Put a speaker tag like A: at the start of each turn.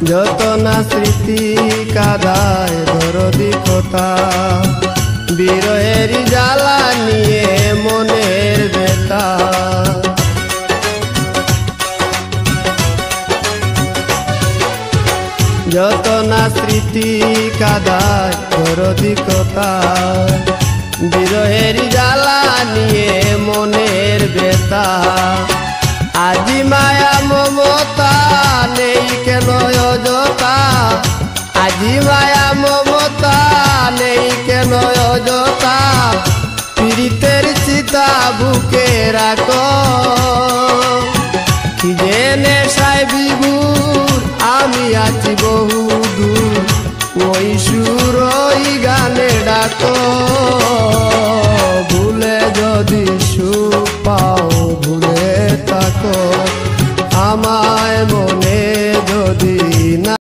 A: যত না স্মৃতি কাদায় দরদি কথা, বিরহের জ্বালা নিয়ে মনের ব্যথা। যত না স্মৃতি কাদায় দরদি কথা, বিরহের জ্বালা নিয়ে মনের ব্যথা। আজি মায়া মমতা নেই কেন অযথা, আজি মায়া মমতা নেই কেন অযথা। পীড়িতের চিতা বুকে রাখো, কি যে নেশায় বিভোর আমি আছি বহু দূর। ওই সুর ওই গানে ডাকো, ভুলে যদি সুখ পাও ভুলে থাকো, আমায় মনে যদি না